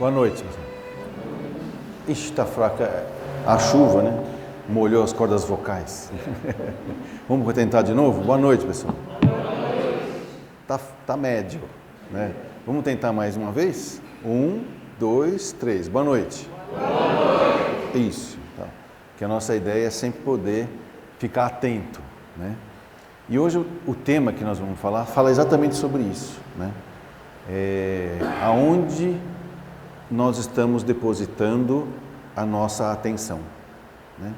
Boa noite. Ixi, tá fraca a chuva, né? Molhou as cordas vocais. Vamos tentar de novo? Boa noite, pessoal. Tá médio, né? Vamos tentar mais uma vez? 1, 2, 3. Boa noite. Boa noite. Isso. Tá. Que a nossa ideia é sempre poder ficar atento, né? E hoje o tema que nós vamos falar fala exatamente sobre isso, né? Aonde nós estamos depositando a nossa atenção, né?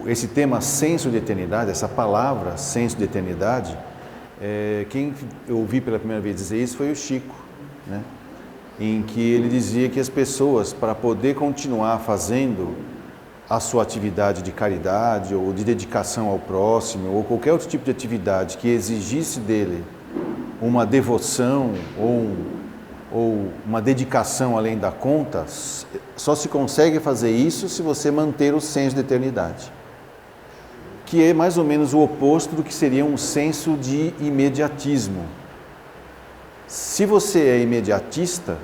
Esse tema senso de eternidade, essa palavra senso de eternidade, quem eu ouvi pela primeira vez dizer isso foi o Chico, né? Em que ele dizia que as pessoas, para poder continuar fazendo a sua atividade de caridade ou de dedicação ao próximo ou qualquer outro tipo de atividade que exigisse dele uma devoção ou uma dedicação além da conta, só se consegue fazer isso se você manter o senso de eternidade, que é mais ou menos o oposto do que seria um senso de imediatismo. Se você é imediatista,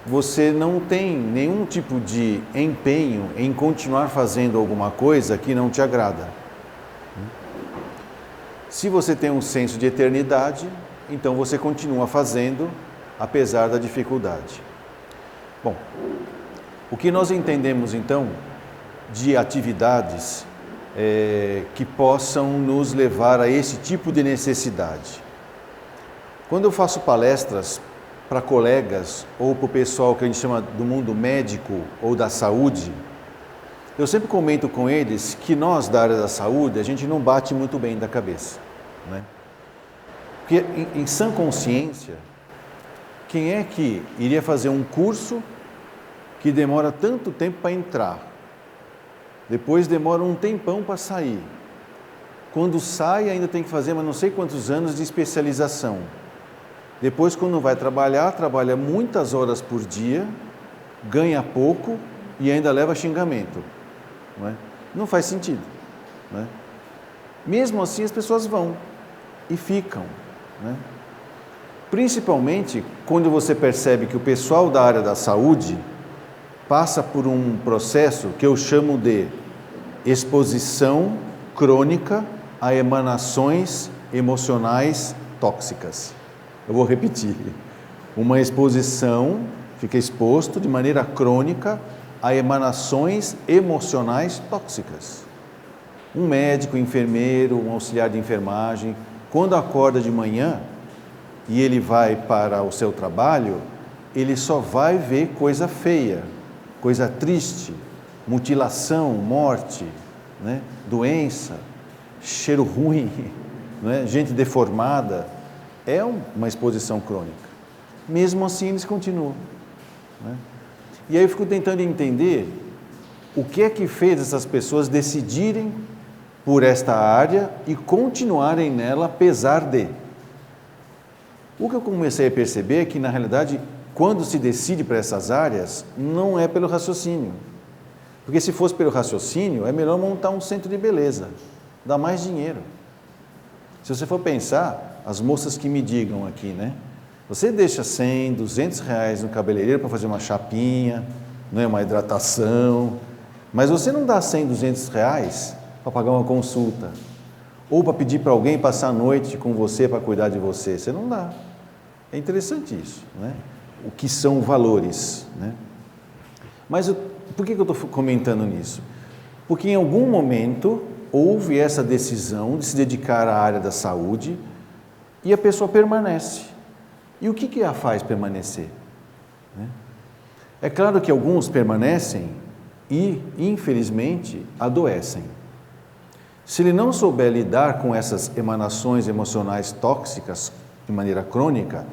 você não tem nenhum tipo de empenho em continuar fazendo alguma coisa que não te agrada. Se você tem um senso de eternidade, então você continua fazendo apesar da dificuldade. Bom, o que nós entendemos então de atividades que possam nos levar a esse tipo de necessidade? Quando eu faço palestras para colegas ou para o pessoal que a gente chama do mundo médico ou da saúde, eu sempre comento com eles que nós da área da saúde, a gente não bate muito bem da cabeça, né? Porque em sã consciência, quem é que iria fazer um curso que demora tanto tempo para entrar, depois demora um tempão para sair, quando sai ainda tem que fazer mas não sei quantos anos de especialização, depois quando vai trabalhar, trabalha muitas horas por dia, ganha pouco e ainda leva xingamento, não é? Não faz sentido, né? Mesmo assim as pessoas vão e ficam, né? Principalmente quando você percebe que o pessoal da área da saúde passa por um processo que eu chamo de exposição crônica a emanações emocionais tóxicas. Eu vou repetir. Uma exposição, fica exposto de maneira crônica a emanações emocionais tóxicas. Um médico, um enfermeiro, um auxiliar de enfermagem, quando acorda de manhã e ele vai para o seu trabalho, ele só vai ver coisa feia, coisa triste, mutilação, morte, né? Doença, cheiro ruim, né? Gente deformada. É uma exposição crônica. Mesmo assim, eles continuam, né? E aí eu fico tentando entender o que é que fez essas pessoas decidirem por esta área e continuarem nela apesar de. O que eu comecei a perceber é que, na realidade, quando se decide para essas áreas, não é pelo raciocínio. Porque se fosse pelo raciocínio, é melhor montar um centro de beleza, dá mais dinheiro. Se você for pensar, as moças que me digam aqui, né? Você deixa 100, 200 reais no cabeleireiro para fazer uma chapinha, né? Uma hidratação, mas você não dá 100, 200 reais para pagar uma consulta, ou para pedir para alguém passar a noite com você para cuidar de você, você não dá. É interessante isso, né? O que são valores, né? Mas por que eu estou comentando nisso? Porque em algum momento houve essa decisão de se dedicar à área da saúde e a pessoa permanece. E o que a faz permanecer, né? É claro que alguns permanecem e, infelizmente, adoecem. Se ele não souber lidar com essas emanações emocionais tóxicas de maneira crônica,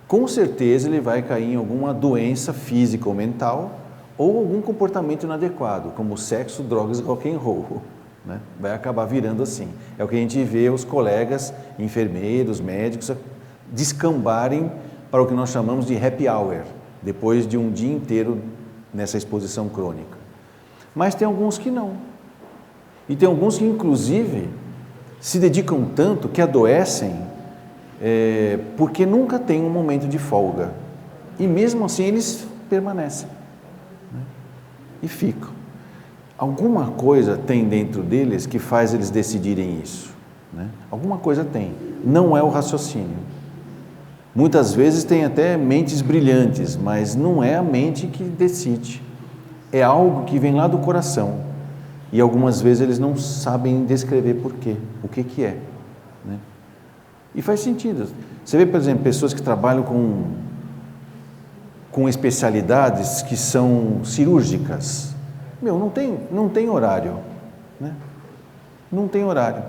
com certeza ele vai cair em alguma doença física ou mental ou algum comportamento inadequado, como sexo, drogas e rock and roll, né? Vai acabar virando assim. É o que a gente vê os colegas, enfermeiros, médicos, descambarem para o que nós chamamos de happy hour, depois de um dia inteiro nessa exposição crônica. Mas tem alguns que não. E tem alguns que, inclusive, se dedicam tanto que adoecem porque nunca tem um momento de folga. E mesmo assim eles permanecem, né? E ficam. Alguma coisa tem dentro deles que faz eles decidirem isso, né? Alguma coisa tem. Não é o raciocínio. Muitas vezes tem até mentes brilhantes, mas não é a mente que decide. É algo que vem lá do coração. E algumas vezes eles não sabem descrever por quê, o que que é, né? E faz sentido. Você vê, por exemplo, pessoas que trabalham com especialidades que são cirúrgicas. Não tem horário, né? Não tem horário.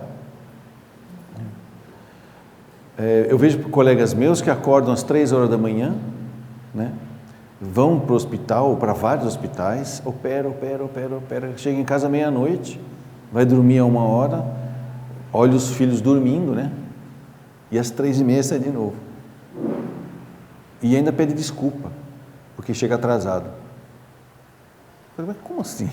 Eu vejo colegas meus que acordam às 3 horas da manhã, né? Vão para o hospital, ou para vários hospitais, opera, chega em casa meia-noite, vai dormir a 1 hora, olha os filhos dormindo, né? E às 3h30 sai de novo. E ainda pede desculpa, porque chega atrasado. Eu falei, mas como assim?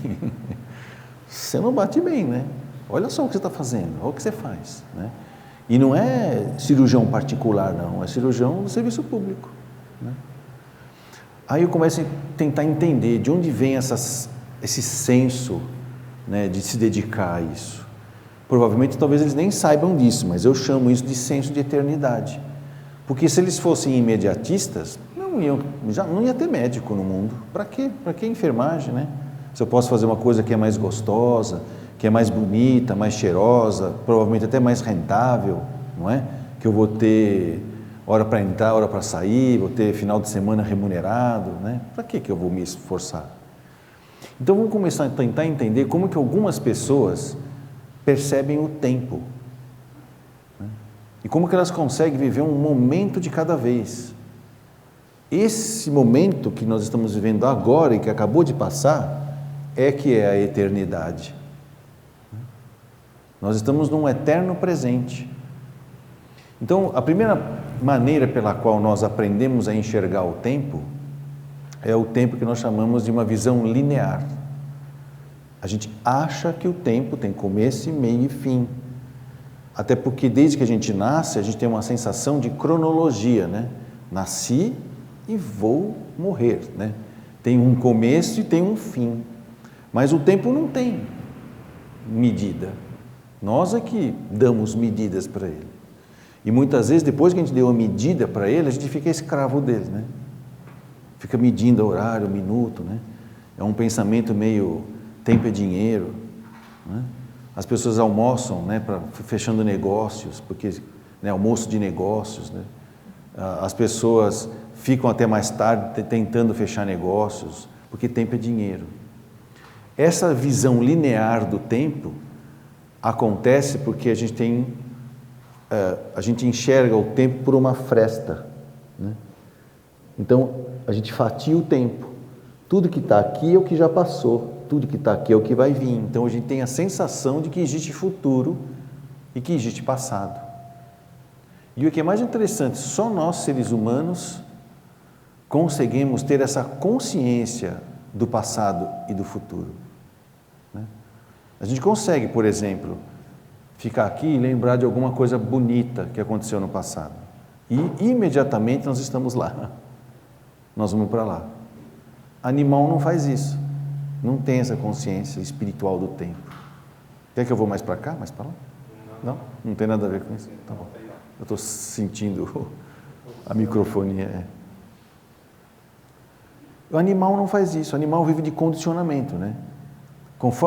Você não bate bem, né? Olha só o que você está fazendo, olha o que você faz, né? E não é cirurgião particular, não, é cirurgião do serviço público, né? Aí eu começo a tentar entender de onde vem esse senso, né, de se dedicar a isso. Provavelmente, talvez eles nem saibam disso, mas eu chamo isso de senso de eternidade. Porque se eles fossem imediatistas, não ia ter médico no mundo. Para quê? Para que enfermagem, né? Se eu posso fazer uma coisa que é mais gostosa, que é mais bonita, mais cheirosa, provavelmente até mais rentável, não é? Que eu vou ter hora para entrar, hora para sair, vou ter final de semana remunerado, né? Para que eu vou me esforçar? Então vamos começar a tentar entender como que algumas pessoas percebem o tempo, né? E como que elas conseguem viver um momento de cada vez. Esse momento que nós estamos vivendo agora e que acabou de passar é que é a eternidade. Nós estamos num eterno presente. Então, a primeira maneira pela qual nós aprendemos a enxergar o tempo é o tempo que nós chamamos de uma visão linear. A gente acha que o tempo tem começo, meio e fim. Até porque desde que a gente nasce, a gente tem uma sensação de cronologia, né? Nasci e vou morrer, né? Tem um começo e tem um fim. Mas o tempo não tem medida. Nós é que damos medidas para ele. E muitas vezes, depois que a gente deu uma medida para ele, a gente fica escravo dele, né? Fica medindo horário, minuto, né? É um pensamento meio tempo é dinheiro, né? As pessoas almoçam, né, fechando negócios, porque, né, almoço de negócios, né? As pessoas ficam até mais tarde tentando fechar negócios, porque tempo é dinheiro. Essa visão linear do tempo acontece porque a gente enxerga o tempo por uma fresta, né? Então, a gente fatia o tempo. Tudo que está aqui é o que já passou, tudo que está aqui é o que vai vir. Então, a gente tem a sensação de que existe futuro e que existe passado. E o que é mais interessante, só nós, seres humanos, conseguimos ter essa consciência do passado e do futuro, né? A gente consegue, por exemplo, ficar aqui e lembrar de alguma coisa bonita que aconteceu no passado. E imediatamente nós estamos lá. Nós vamos para lá. Animal não faz isso. Não tem essa consciência espiritual do tempo. Quer que eu vou mais para cá, mais para lá? Não? Não tem nada a ver com isso? Tá bom. Eu estou sentindo a microfonia. O animal não faz isso. O animal vive de condicionamento, né?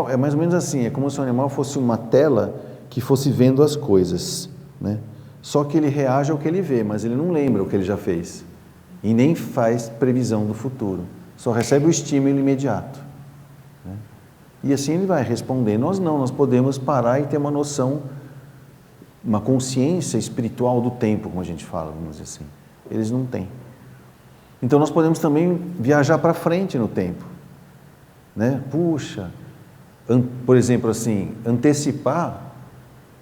É mais ou menos assim. É como se o animal fosse uma tela que fosse vendo as coisas, né? Só que ele reage ao que ele vê, mas ele não lembra o que ele já fez e nem faz previsão do futuro, só recebe o estímulo imediato, né? E assim ele vai responder. Nós não, nós podemos parar e ter uma noção, uma consciência espiritual do tempo, como a gente fala, vamos dizer assim. Eles não têm. Então nós podemos também viajar para frente no tempo, né? Puxa, por exemplo assim, antecipar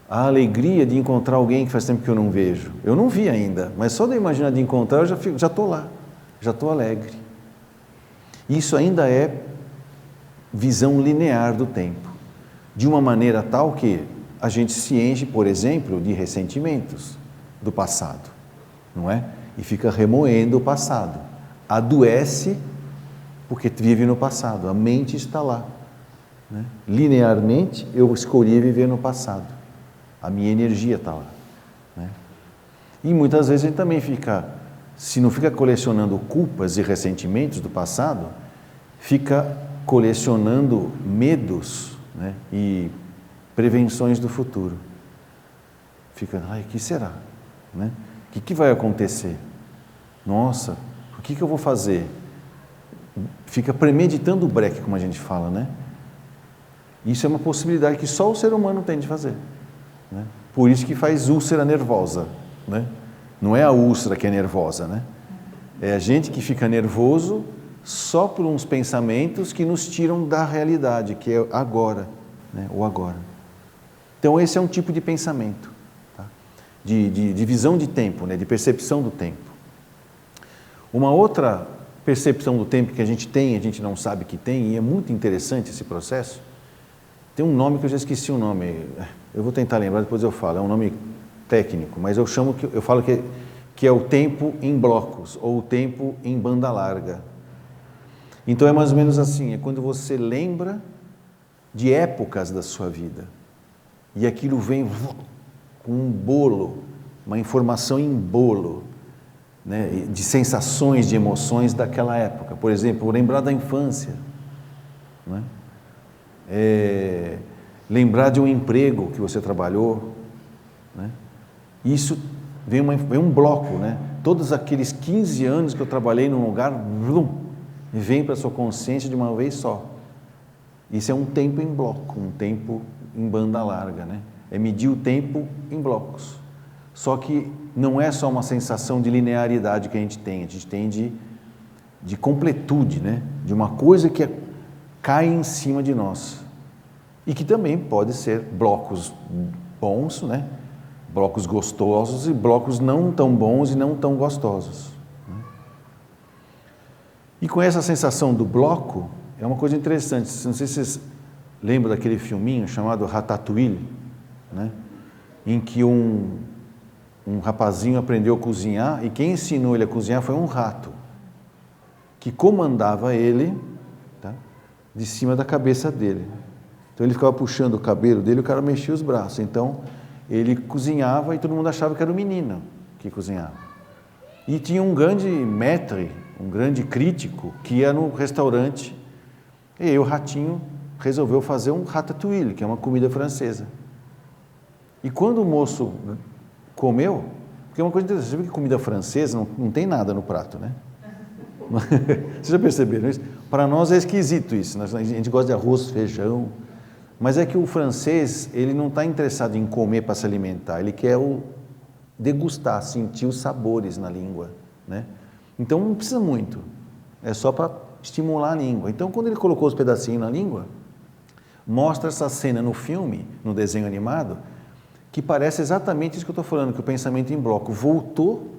a alegria de encontrar alguém que faz tempo que eu não vejo. Eu não vi ainda, mas só de imaginar de encontrar eu já estou lá, já estou alegre. Isso ainda é visão linear do tempo, de uma maneira tal que a gente se enche, por exemplo, de ressentimentos do passado, não é? E fica remoendo o passado. adoece porque vive no passado. A mente está lá, né? Linearmente, eu escolhi viver no passado. A minha energia está lá, né? E muitas vezes a gente também fica, se não fica colecionando culpas e ressentimentos do passado, fica colecionando medos, né? E prevenções do futuro. Fica, ai, o que será? Né? O que vai acontecer? Nossa, o que eu vou fazer? Fica premeditando o breque, como a gente fala, né? Isso é uma possibilidade que só o ser humano tem de fazer, né? Por isso que faz úlcera nervosa, né? Não é a úlcera que é nervosa, né? É a gente que fica nervoso só por uns pensamentos que nos tiram da realidade, que é agora, né? O agora. Então esse é um tipo de pensamento, tá? De visão de tempo, né? De percepção do tempo. Uma outra percepção do tempo que a gente não sabe que tem, e é muito interessante esse processo. Tem um nome que eu já esqueci o nome, eu vou tentar lembrar, depois eu falo, é um nome técnico, mas eu falo que é o tempo em blocos, ou o tempo em banda larga. Então é mais ou menos assim, é quando você lembra de épocas da sua vida, e aquilo vem com um bolo, uma informação em bolo, né, de sensações, de emoções daquela época. Por exemplo, lembrar da infância, né? Lembrar de um emprego que você trabalhou, né? Isso vem um bloco, né? Todos aqueles 15 anos que eu trabalhei num lugar, vem para a sua consciência de uma vez só. Isso é um tempo em bloco, um tempo em banda larga, né? É medir o tempo em blocos. Só que não é só uma sensação de linearidade que a gente tem de completude, né? De uma coisa que cai em cima de nós. E que também pode ser blocos bons, né? Blocos gostosos e blocos não tão bons e não tão gostosos, né? E com essa sensação do bloco, é uma coisa interessante. Não sei se vocês lembram daquele filminho chamado Ratatouille, né? Em que um rapazinho aprendeu a cozinhar e quem ensinou ele a cozinhar foi um rato que comandava ele, tá? De cima da cabeça dele. Então ele ficava puxando o cabelo dele e o cara mexia os braços. Então ele cozinhava e todo mundo achava que era o menino que cozinhava. E tinha um grande maître, um grande crítico que ia no restaurante e aí o ratinho resolveu fazer um ratatouille, que é uma comida francesa. E quando o moço comeu, porque é uma coisa interessante, você vê que comida francesa não tem nada no prato, né? Vocês já perceberam isso? Para nós é esquisito isso, a gente gosta de arroz, feijão, mas é que o francês, ele não está interessado em comer para se alimentar, ele quer degustar, sentir os sabores na língua, né? Então não precisa muito, é só para estimular a língua. Então quando ele colocou os pedacinhos na língua, mostra essa cena no filme, no desenho animado, que parece exatamente isso que eu estou falando, que o pensamento em bloco voltou,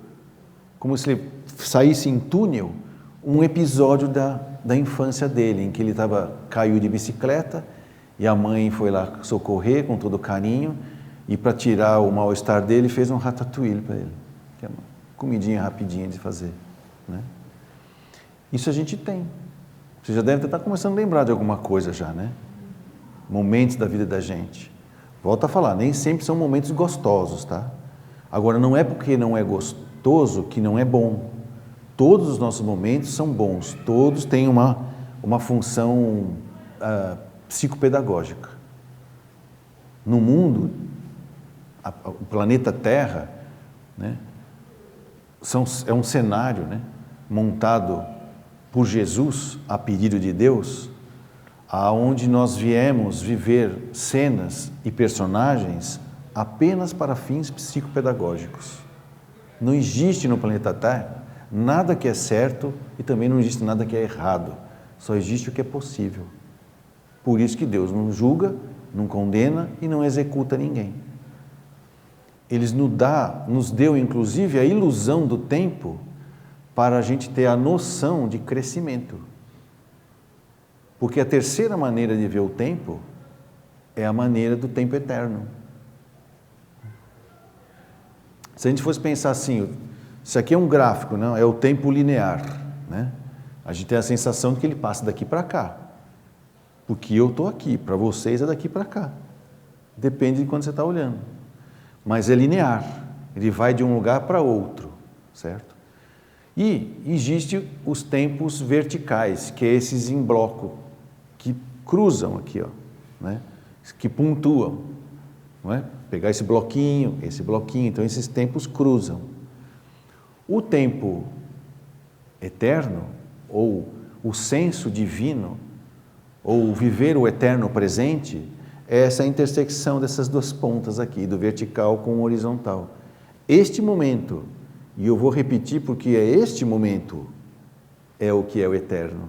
como se ele saísse em túnel, um episódio da infância dele, em que ele caiu de bicicleta e a mãe foi lá socorrer com todo carinho e para tirar o mal-estar dele fez um ratatouille para ele, que é uma comidinha rapidinha de fazer, né? Isso a gente tem. Você já deve estar começando a lembrar de alguma coisa já, né? Momentos da vida da gente. Volto a falar, nem sempre são momentos gostosos, tá? Agora, não é porque não é gostoso que não é bom. Todos os nossos momentos são bons, todos têm uma função psicopedagógica. No mundo, o planeta Terra, né, é um cenário, né, montado por Jesus, a pedido de Deus, aonde nós viemos viver cenas e personagens apenas para fins psicopedagógicos. Não existe no planeta Terra nada que é certo e também não existe nada que é errado. Só existe o que é possível. Por isso que Deus não julga, não condena e não executa ninguém. Ele nos deu inclusive a ilusão do tempo para a gente ter a noção de crescimento. Porque a terceira maneira de ver o tempo é a maneira do tempo eterno. Se a gente fosse pensar assim, isso aqui é um gráfico, não? É o tempo linear, né? A gente tem a sensação de que ele passa daqui para cá. Porque eu estou aqui, para vocês é daqui para cá. Depende de quando você está olhando. Mas é linear, ele vai de um lugar para outro, certo? E existem os tempos verticais, que é esses em bloco, que cruzam aqui, ó, né? Que pontuam, não é? Pegar esse bloquinho, então esses tempos cruzam. O tempo eterno, ou o senso divino, ou viver o eterno presente, é essa intersecção dessas duas pontas aqui, do vertical com o horizontal. Este momento, e eu vou repetir porque é este momento, é o que é o eterno.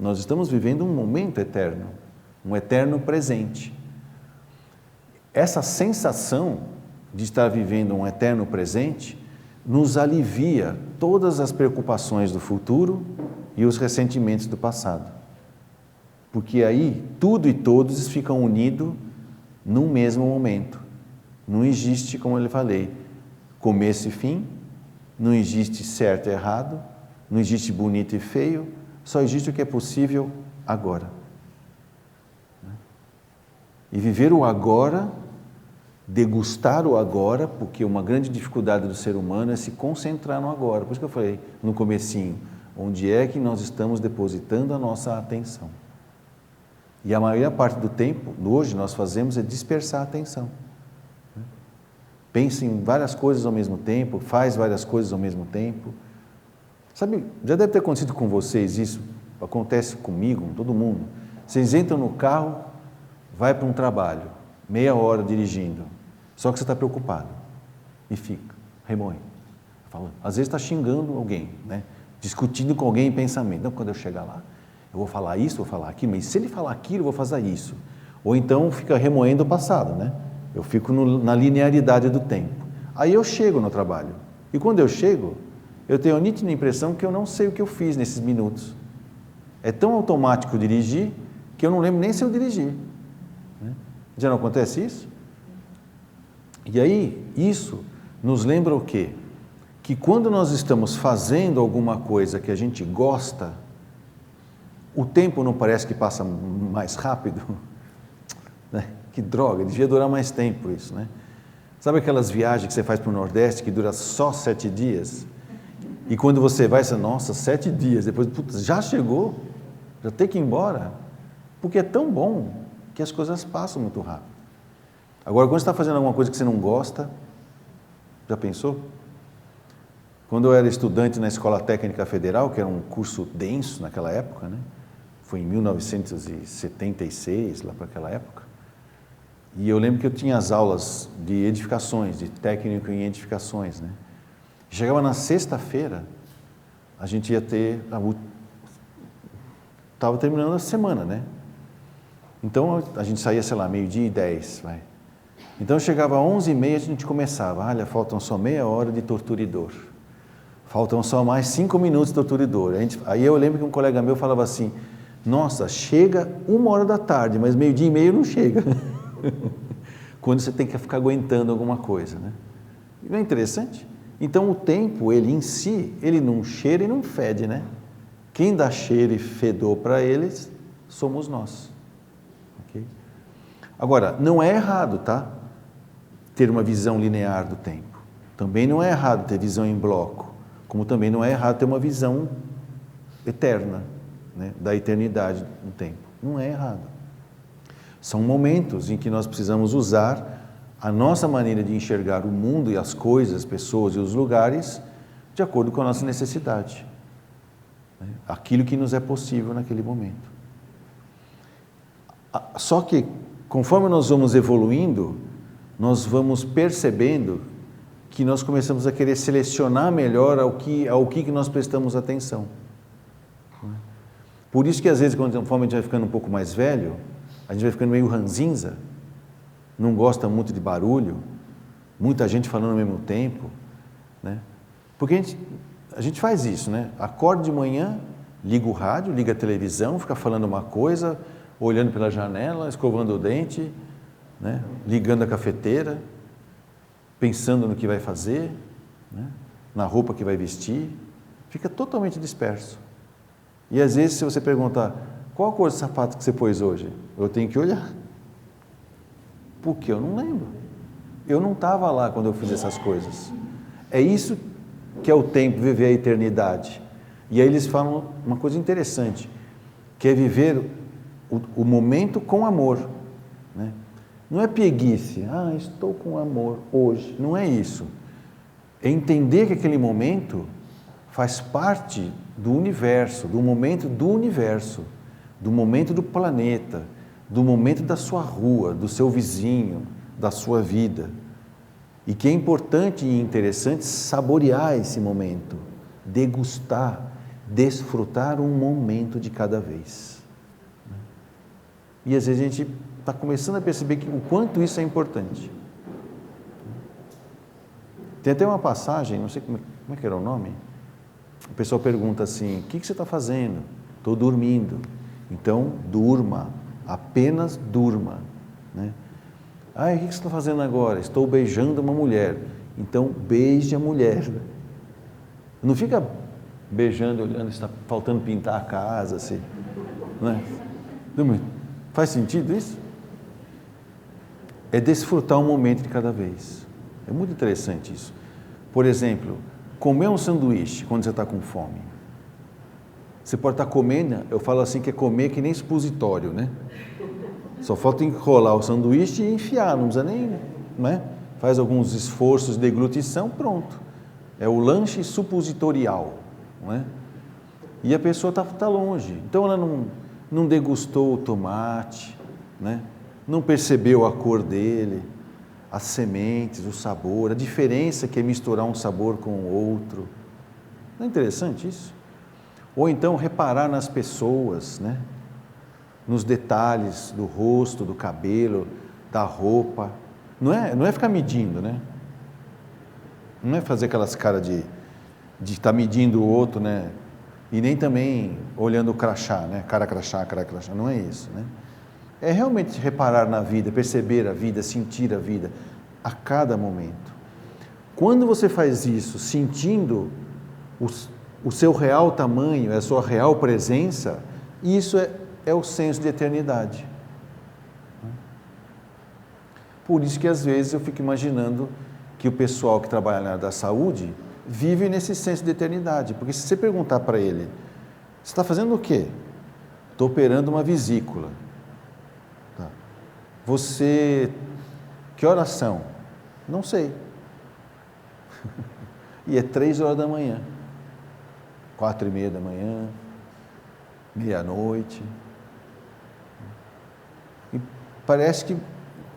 Nós estamos vivendo um momento eterno, um eterno presente. Essa sensação de estar vivendo um eterno presente nos alivia todas as preocupações do futuro e os ressentimentos do passado. Porque aí tudo e todos ficam unidos num mesmo momento. Não existe, como eu falei, começo e fim, não existe certo e errado, não existe bonito e feio, só existe o que é possível agora. E viver o agora, degustar o agora, porque uma grande dificuldade do ser humano é se concentrar no agora. Por isso que eu falei no comecinho, onde é que nós estamos depositando a nossa atenção. E a maior parte do tempo, hoje, nós fazemos é dispersar a atenção. Pensa em várias coisas ao mesmo tempo, faz várias coisas ao mesmo tempo. Sabe, já deve ter acontecido com vocês isso, acontece comigo, com todo mundo. Vocês entram no carro, vai para um trabalho, meia hora dirigindo, só que você está preocupado e fica remoendo, falando. Às vezes está xingando alguém, né? Discutindo com alguém em pensamento. Não, quando eu chegar lá, eu vou falar isso, vou falar aquilo, mas se ele falar aquilo, eu vou fazer isso. Ou então fica remoendo o passado, né? Eu fico na linearidade do tempo. Aí eu chego no trabalho. E quando eu chego, eu tenho a nítida impressão que eu não sei o que eu fiz nesses minutos. É tão automático dirigir que eu não lembro nem se eu dirigi. Já não acontece isso? E aí, isso nos lembra o quê? Que quando nós estamos fazendo alguma coisa que a gente gosta, o tempo não parece que passa mais rápido? Né? Que droga, devia durar mais tempo isso, né? Sabe aquelas viagens que você faz para o Nordeste que dura só 7 dias? E quando você vai, você, nossa, 7 dias, depois, putz, já chegou? Já tem que ir embora? Porque é tão bom que as coisas passam muito rápido. Agora, quando você está fazendo alguma coisa que você não gosta, já pensou? Quando eu era estudante na Escola Técnica Federal, que era um curso denso naquela época, né? Foi em 1976, lá para aquela época, e eu lembro que eu tinha as aulas de edificações, de técnico em edificações, né? Chegava na sexta-feira, a gente ia ter, estava terminando a semana, né? Então, a gente saía, sei lá, 12:10, vai. Então, chegava às 11:30, a gente começava. Olha, faltam só meia hora de torturidor. Faltam só mais 5 minutos de torturidor. Aí eu lembro que um colega meu falava assim, nossa, chega 13h, mas 12:30 não chega. Quando você tem que ficar aguentando alguma coisa, né? Não é interessante? Então, o tempo, ele em si, ele não cheira e não fede, né? Quem dá cheiro e fedor para eles, somos nós. Okay? Agora, não é errado, tá? Ter uma visão linear do tempo. Também não é errado ter visão em bloco, como também não é errado ter uma visão eterna, né? Da eternidade no tempo. Não é errado. São momentos em que nós precisamos usar a nossa maneira de enxergar o mundo e as coisas, as pessoas e os lugares de acordo com a nossa necessidade. Aquilo que nos é possível naquele momento. Só que, conforme nós vamos evoluindo, nós vamos percebendo que nós começamos a querer selecionar melhor ao que nós prestamos atenção. Por isso que às vezes, conforme a gente vai ficando um pouco mais velho, a gente vai ficando meio ranzinza, não gosta muito de barulho, muita gente falando ao mesmo tempo, né? Porque a gente faz isso, né? Acorda de manhã, liga o rádio, liga a televisão, fica falando uma coisa, olhando pela janela, escovando o dente, né? Ligando a cafeteira, pensando no que vai fazer, né? Na roupa que vai vestir, fica totalmente disperso. E às vezes, se você perguntar, qual a cor de sapato que você pôs hoje? Eu tenho que olhar. Porque eu não lembro. Eu não estava lá quando eu fiz essas coisas. É isso que é o tempo, viver a eternidade. E aí eles falam uma coisa interessante, que é viver o momento com amor. Né? Não é pieguice, estou com amor hoje. Não é isso. É entender que aquele momento faz parte do universo, do momento do universo, do momento do planeta, do momento da sua rua, do seu vizinho, da sua vida. E que é importante e interessante saborear esse momento, degustar, desfrutar um momento de cada vez. E às vezes a gente está começando a perceber o quanto isso é importante. Tem até uma passagem, não sei como é que era o nome, o pessoal pergunta assim, o que você está fazendo? Estou dormindo. Então, durma, apenas durma. Né? O que você está fazendo agora? Estou beijando uma mulher. Então, beije a mulher. Não fica beijando, olhando, está faltando pintar a casa, assim. Né? Faz sentido isso? É desfrutar um momento de cada vez. É muito interessante isso. Por exemplo, comer um sanduíche quando você está com fome. Você pode estar comendo, eu falo assim que é comer que nem supositório, né? Só falta enrolar o sanduíche e enfiar, não precisa nem, né? Faz alguns esforços de deglutição, pronto. É o lanche supositorial, não é? E a pessoa está longe, então ela não degustou o tomate, né? Não percebeu a cor dele, as sementes, o sabor, a diferença que é misturar um sabor com o outro. Não é interessante isso? Ou então reparar nas pessoas, né? Nos detalhes do rosto, do cabelo, da roupa. Não é ficar medindo, né? Não é fazer aquelas caras de estar medindo o outro, né? E nem também olhando o crachá, né? Cara crachá, não é isso, né? É realmente reparar na vida, perceber a vida, sentir a vida a cada momento. Quando você faz isso, sentindo o seu real tamanho, a sua real presença, isso é o senso de eternidade. Por isso que às vezes eu fico imaginando que o pessoal que trabalha na área da saúde vive nesse senso de eternidade. Porque se você perguntar para ele, você está fazendo o quê? Estou operando uma vesícula. Tá. Você, que horas são? Não sei. E é 3h da manhã, 4h30 da manhã, meia-noite. E parece que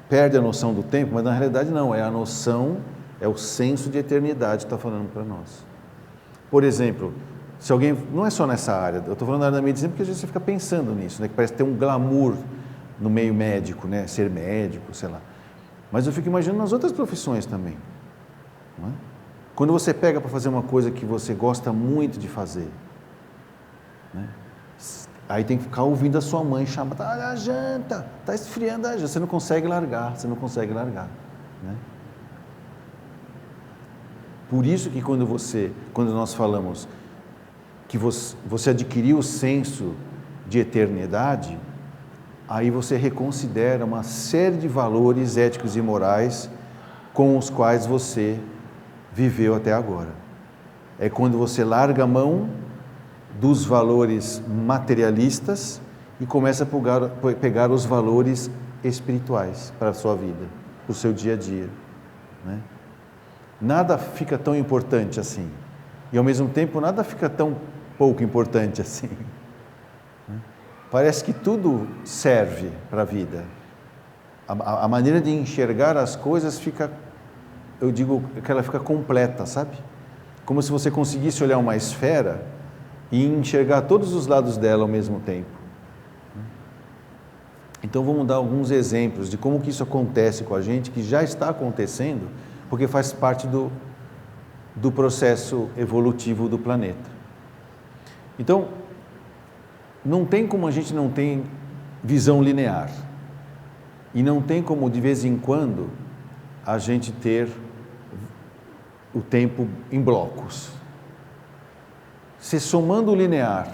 perde a noção do tempo, mas na realidade não, é a noção, é o senso de eternidade que está falando para nós. Por exemplo, se alguém, não é só nessa área, eu estou falando da área da medicina porque às vezes você fica pensando nisso, né, que parece ter um glamour no meio médico, né, ser médico, sei lá. Mas eu fico imaginando nas outras profissões também. Não é? Quando você pega para fazer uma coisa que você gosta muito de fazer, né? Aí tem que ficar ouvindo a sua mãe chamar, olha a janta, está esfriando a janta, você não consegue largar, né? Por isso que quando nós falamos que você adquiriu o senso de eternidade, aí você reconsidera uma série de valores éticos e morais com os quais você viveu até agora. É quando você larga a mão dos valores materialistas e começa a pegar os valores espirituais para a sua vida, para o seu dia a dia. Né? Nada fica tão importante assim. E ao mesmo tempo nada fica tão pouco importante assim. Parece que tudo serve para a vida. A maneira de enxergar as coisas fica, eu digo que ela fica completa, sabe? Como se você conseguisse olhar uma esfera e enxergar todos os lados dela ao mesmo tempo. Então vamos dar alguns exemplos de como que isso acontece com a gente, que já está acontecendo, porque faz parte do processo evolutivo do planeta. Então, não tem como a gente não ter visão linear. E não tem como, de vez em quando, a gente ter o tempo em blocos. se somando o linear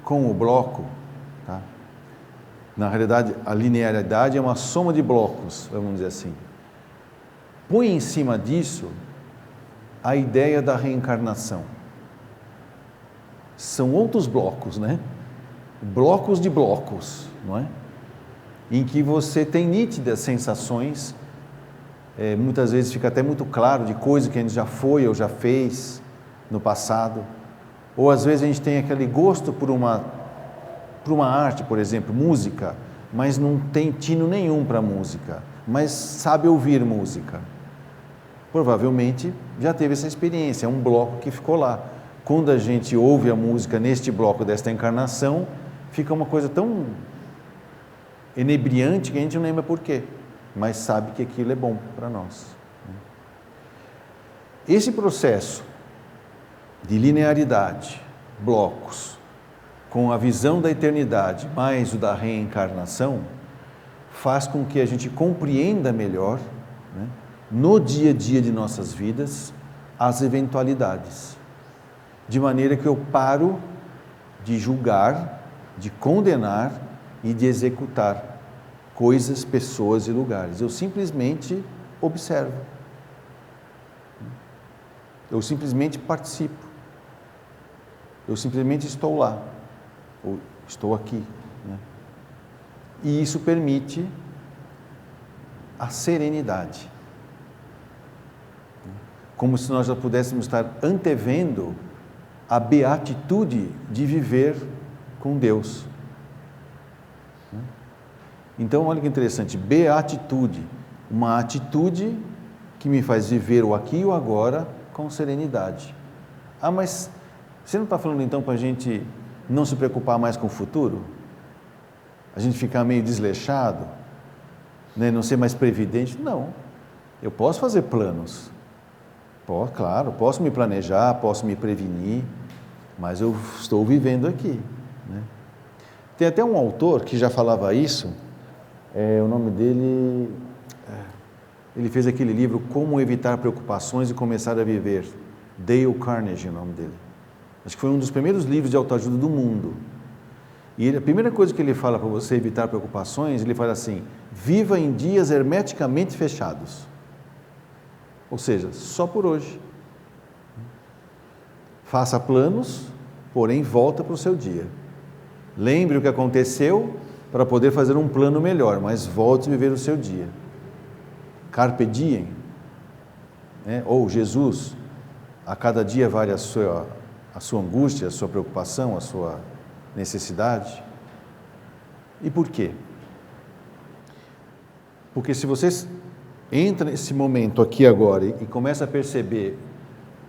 com o bloco, tá? Na realidade, a linearidade é uma soma de blocos, vamos dizer assim. Põe em cima disso a ideia da reencarnação. São outros blocos, né? Blocos de blocos, não é? Em que você tem nítidas sensações, muitas vezes fica até muito claro de coisa que a gente já foi ou já fez no passado, ou às vezes a gente tem aquele gosto por uma arte, por exemplo, música, mas não tem tino nenhum para música, mas sabe ouvir música. Provavelmente já teve essa experiência, é um bloco que ficou lá. Quando a gente ouve a música neste bloco desta encarnação, fica uma coisa tão inebriante que a gente não lembra por quê, mas sabe que aquilo é bom para nós. Esse processo de linearidade, blocos, com a visão da eternidade, mais o da reencarnação, faz com que a gente compreenda melhor, né, no dia a dia de nossas vidas, as eventualidades. De maneira que eu paro de julgar, de condenar e de executar coisas, pessoas e lugares. Eu simplesmente observo. Eu simplesmente participo. Eu simplesmente estou lá. Ou estou aqui. Né? E isso permite a serenidade. Como se nós já pudéssemos estar antevendo a beatitude de viver com Deus. Então, olha que interessante, beatitude, uma atitude que me faz viver o aqui e o agora com serenidade. Ah, mas você não está falando então para a gente não se preocupar mais com o futuro? A gente ficar meio desleixado, né? Não ser mais previdente? Não, eu posso fazer planos, claro, posso me planejar, posso me prevenir, mas eu estou vivendo aqui, né? Tem até um autor que já falava isso, o nome dele, ele fez aquele livro Como Evitar Preocupações e Começar a Viver, Dale Carnegie é o nome dele. Acho que foi um dos primeiros livros de autoajuda do mundo. E a primeira coisa que ele fala para você evitar preocupações, ele fala assim: viva em dias hermeticamente fechados. Ou seja, só por hoje. Faça planos, porém volta para o seu dia. Lembre o que aconteceu para poder fazer um plano melhor, mas volte a viver o seu dia. Carpe diem, né? Ou Jesus, a cada dia vale a sua angústia, a sua preocupação, a sua necessidade. E por quê? Porque se vocês entram nesse momento aqui agora e começam a perceber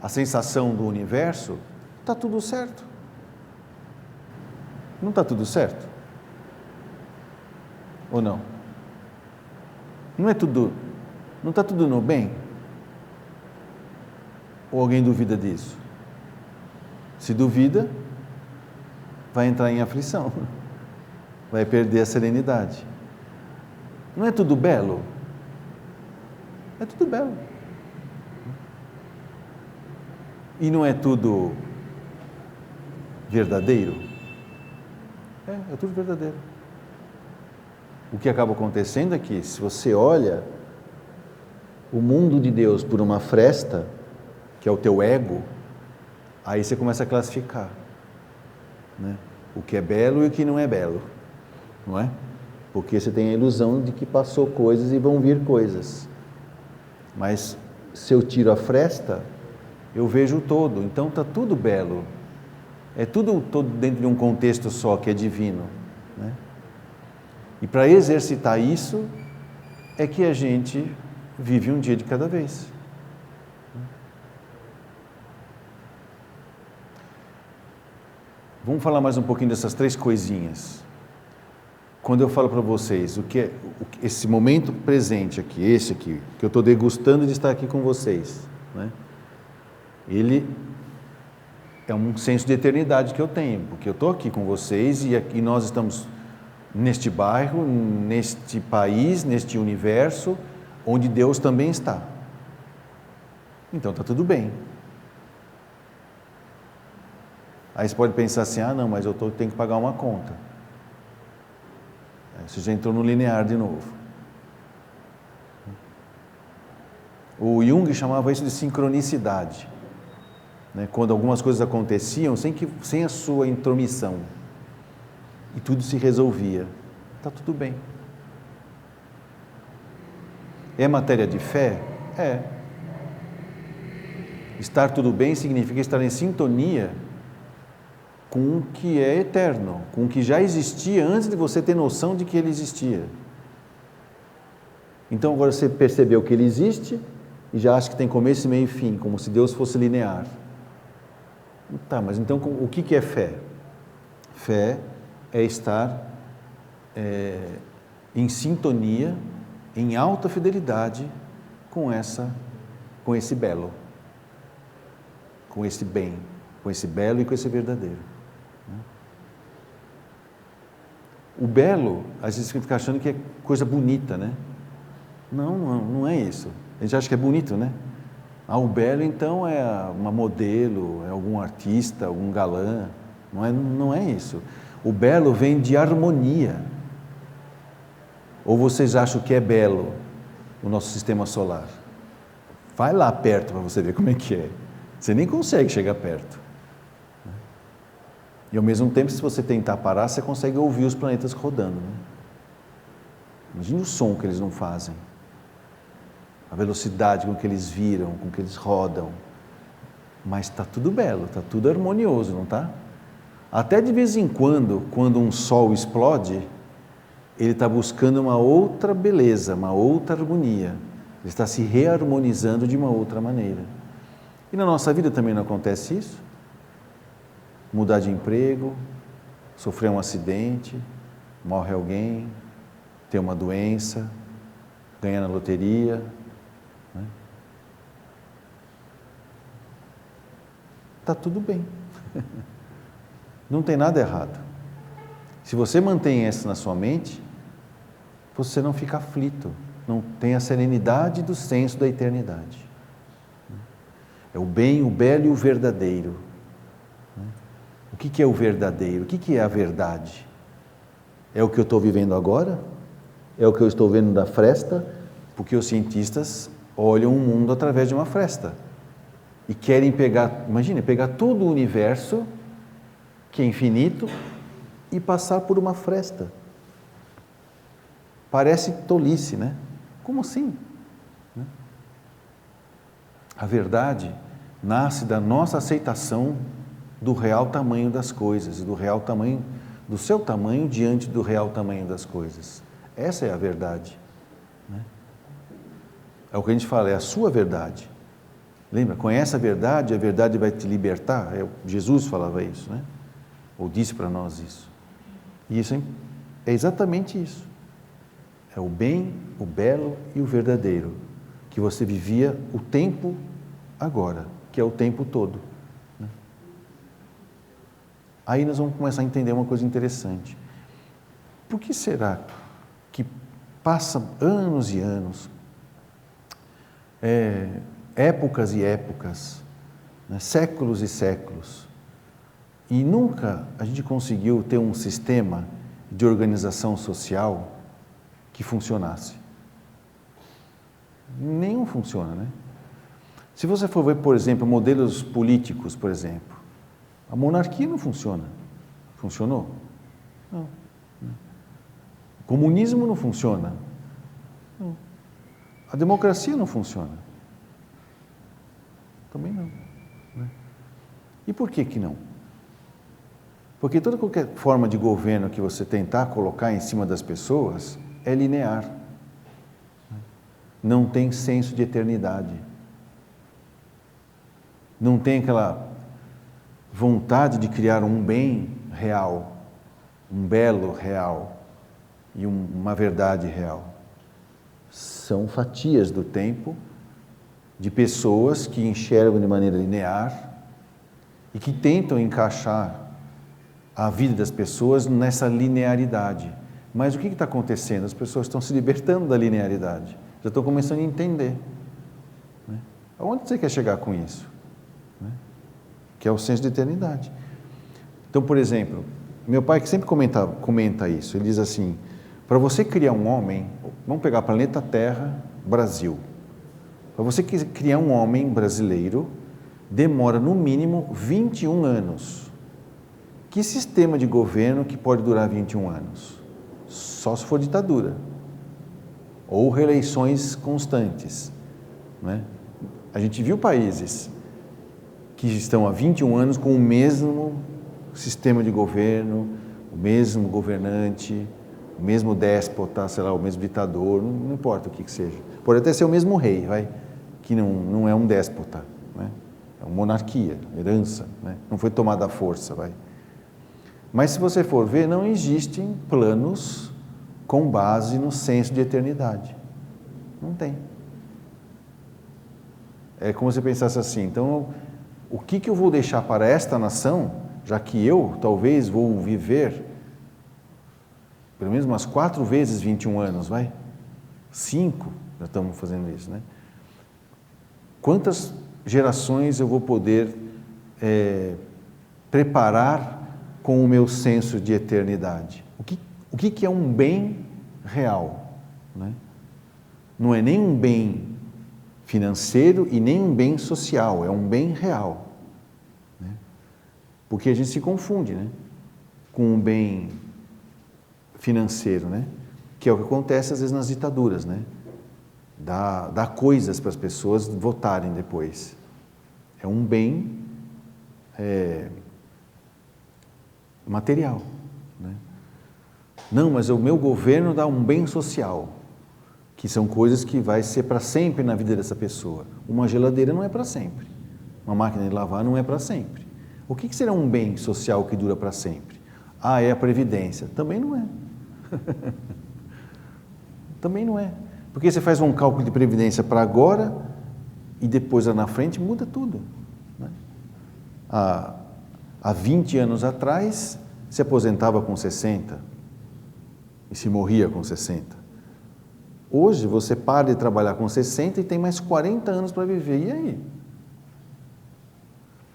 a sensação do universo, está tudo certo. Não está tudo certo? Ou não? Não está tudo no bem? Ou alguém duvida disso? Se duvida, vai entrar em aflição, vai perder a serenidade. Não é tudo belo? É tudo belo. E não é tudo verdadeiro? É tudo verdadeiro. O que acaba acontecendo é que, se você olha o mundo de Deus por uma fresta, que é o teu ego, aí você começa a classificar, né? O que é belo e o que não é belo, não é? Porque você tem a ilusão de que passou coisas e vão vir coisas. Mas se eu tiro a fresta, eu vejo o todo, então está tudo belo. É tudo todo dentro de um contexto só, que é divino, né? E para exercitar isso, é que a gente vive um dia de cada vez. Vamos falar mais um pouquinho dessas três coisinhas. Quando eu falo para vocês esse momento presente aqui, esse aqui, que eu estou degustando de estar aqui com vocês, né? Ele é um senso de eternidade que eu tenho, porque eu estou aqui com vocês e nós estamos neste bairro, neste país, neste universo, onde Deus também está. Então está tudo bem. Aí você pode pensar assim, não, mas eu tenho que pagar uma conta. Aí você já entrou no linear de novo. O Jung chamava isso de sincronicidade, né? Quando algumas coisas aconteciam sem a sua intromissão. E tudo se resolvia. Está tudo bem. É matéria de fé? É. Estar tudo bem significa estar em sintonia com o que é eterno, com o que já existia antes de você ter noção de que ele existia. Então agora você percebeu que ele existe e já acha que tem começo, meio e fim, como se Deus fosse linear. Tá, mas então o que é fé? Fé é estar em sintonia, em alta fidelidade com esse belo, com esse bem, com esse belo e com esse verdadeiro. O belo, às vezes fica achando que é coisa bonita, né? Não é isso. A gente acha que é bonito, né? O belo então é uma modelo, é algum artista, algum galã. Não é isso. O belo vem de harmonia. Ou vocês acham que é belo o nosso sistema solar? Vai lá perto para você ver como é que é. Você nem consegue chegar perto. E ao mesmo tempo, se você tentar parar, você consegue ouvir os planetas rodando, né? Imagina o som que eles não fazem. A velocidade com que eles viram, com que eles rodam. Mas está tudo belo, está tudo harmonioso, não está? Até de vez em quando um sol explode, ele está buscando uma outra beleza, uma outra harmonia. Ele está se reharmonizando de uma outra maneira. E na nossa vida também não acontece isso? Mudar de emprego, sofrer um acidente, morre alguém, ter uma doença, ganhar na loteria. Né? Tá tudo bem. Não tem nada errado. Se você mantém isso na sua mente, você não fica aflito, não tem a serenidade do senso da eternidade. É o bem, o belo e o verdadeiro. O que é o verdadeiro? O que é a verdade? É o que eu estou vivendo agora? É o que eu estou vendo da fresta? Porque os cientistas olham o mundo através de uma fresta e querem pegar todo o universo, que é infinito, e passar por uma fresta. Parece tolice, né? Como assim? A verdade nasce da nossa aceitação do real tamanho das coisas, do seu tamanho diante do real tamanho das coisas. Essa é a verdade. Né? É o que a gente fala, é a sua verdade. Lembra? Conhece a verdade vai te libertar. Jesus falava isso, né? Ou disse para nós isso. E isso é exatamente isso. É o bem, o belo e o verdadeiro, que você vivia o tempo agora, que é o tempo todo. Né? Aí nós vamos começar a entender uma coisa interessante. Por que será que passa anos e anos, épocas e épocas, né? Séculos e séculos, e nunca a gente conseguiu ter um sistema de organização social que funcionasse? Nenhum funciona, né? Se você for ver, por exemplo, modelos políticos, por exemplo, a monarquia não funciona. Funcionou? Não. O comunismo não funciona. Não. A democracia não funciona. Também não. E por que não? Porque qualquer forma de governo que você tentar colocar em cima das pessoas é linear. Não tem senso de eternidade. Não tem aquela vontade de criar um bem real, um belo real e uma verdade real. São fatias do tempo de pessoas que enxergam de maneira linear e que tentam encaixar a vida das pessoas nessa linearidade. Mas o que está acontecendo? As pessoas estão se libertando da linearidade, já estão começando a entender. Aonde você quer chegar com isso? Que é o senso de eternidade. Então, por exemplo, meu pai que sempre comenta isso, ele diz assim, para você criar um homem, vamos pegar planeta Terra, Brasil, para você criar um homem brasileiro, demora no mínimo 21 anos. Que sistema de governo que pode durar 21 anos? Só se for ditadura. Ou reeleições constantes. Né? A gente viu países que estão há 21 anos com o mesmo sistema de governo, o mesmo governante, o mesmo déspota, sei lá, o mesmo ditador, não importa o que seja. Pode até ser o mesmo rei, que não é um déspota, né? É uma monarquia, herança, né? Não foi tomada à força, Mas se você for ver, não existem planos com base no senso de eternidade. Não tem. É como se pensasse assim, então, o que eu vou deixar para esta nação, já que eu talvez vou viver pelo menos umas 4 vezes 21 anos, 5, já estamos fazendo isso, né? Quantas gerações eu vou poder preparar com o meu senso de eternidade? O que é um bem real? Né? Não é nem um bem financeiro e nem um bem social, é um bem real. Né? Porque a gente se confunde, né? Com um bem financeiro, né? Que é o que acontece às vezes nas ditaduras, né? Dá coisas para as pessoas votarem depois. É um bem material. Né? Não, mas o meu governo dá um bem social, que são coisas que vai ser para sempre na vida dessa pessoa. Uma geladeira não é para sempre. Uma máquina de lavar não é para sempre. O que será um bem social que dura para sempre? É a previdência. Também não é. Também não é. Porque você faz um cálculo de previdência para agora e depois lá na frente muda tudo. Né? Há 20 anos atrás, se aposentava com 60 e se morria com 60. Hoje você para de trabalhar com 60 e tem mais 40 anos para viver. E aí?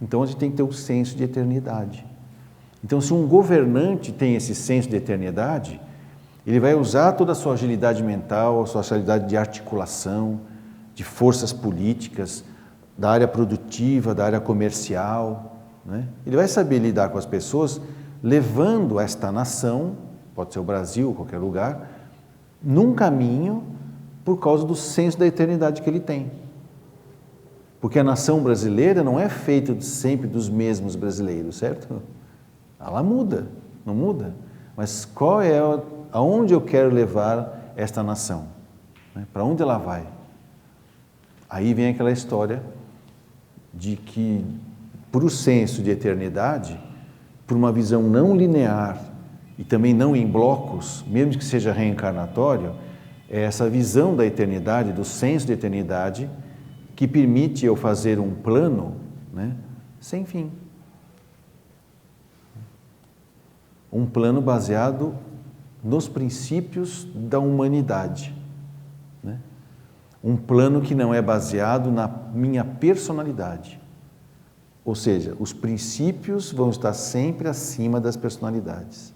Então a gente tem que ter o senso de eternidade. Então, se um governante tem esse senso de eternidade, ele vai usar toda a sua agilidade mental, a sua agilidade de articulação, de forças políticas, da área produtiva, da área comercial. Né? Ele vai saber lidar com as pessoas, levando esta nação, pode ser o Brasil, qualquer lugar, num caminho por causa do senso da eternidade que ele tem. Porque a nação brasileira não é feita sempre dos mesmos brasileiros, certo? Ela muda, não muda? Mas aonde eu quero levar esta nação? Né? Para onde ela vai? Aí vem aquela história de que, por o senso de eternidade, por uma visão não linear e também não em blocos, mesmo que seja reencarnatório, é essa visão da eternidade, do senso de eternidade, que permite eu fazer um plano, né, sem fim. Um plano baseado nos princípios da humanidade. Né? Um plano que não é baseado na minha personalidade. Ou seja, os princípios vão estar sempre acima das personalidades.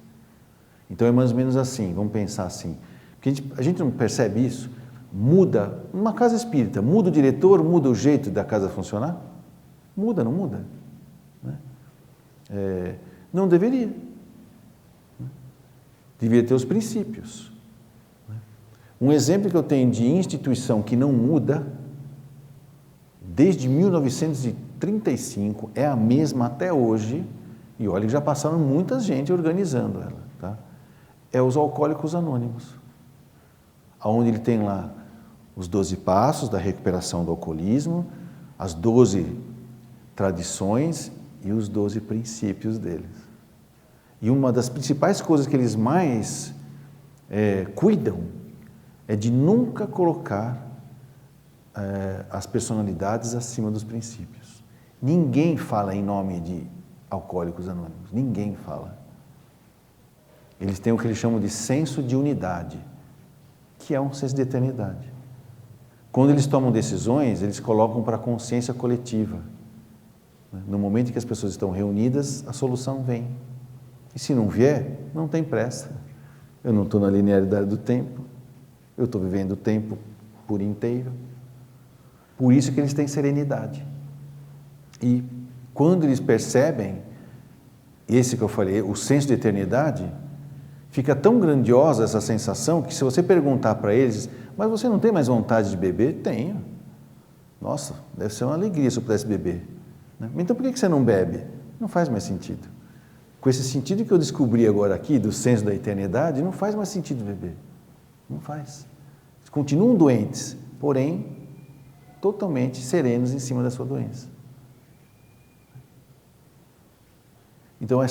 Então é mais ou menos assim, vamos pensar assim. Porque a gente não percebe isso? Muda, numa casa espírita, muda o diretor, muda o jeito da casa funcionar? Muda, não muda? Né? Não deveria. Deveria ter os princípios. Um exemplo que eu tenho de instituição que não muda, desde 1935, é a mesma até hoje, e olha que já passaram muita gente organizando ela, tá? É os Alcoólicos Anônimos, onde ele tem lá os 12 passos da recuperação do alcoolismo, as 12 tradições e os 12 princípios deles. E uma das principais coisas que eles mais cuidam é de nunca colocar as personalidades acima dos princípios. Ninguém fala em nome de Alcoólicos Anônimos, ninguém fala. Eles têm o que eles chamam de senso de unidade, que é um senso de eternidade. Quando eles tomam decisões, eles colocam para a consciência coletiva. No momento em que as pessoas estão reunidas, a solução vem. E se não vier, não tem pressa. Eu não estou na linearidade do tempo, eu estou vivendo o tempo por inteiro. Por isso que eles têm serenidade. E quando eles percebem, esse que eu falei, o senso de eternidade, fica tão grandiosa essa sensação que se você perguntar para eles, mas você não tem mais vontade de beber? Tenho. Nossa, deve ser uma alegria se eu pudesse beber. Então por que você não bebe? Não faz mais sentido. Com esse sentido que eu descobri agora aqui, do senso da eternidade, não faz mais sentido beber. Não faz. Eles continuam doentes, porém, totalmente serenos em cima da sua doença. Então,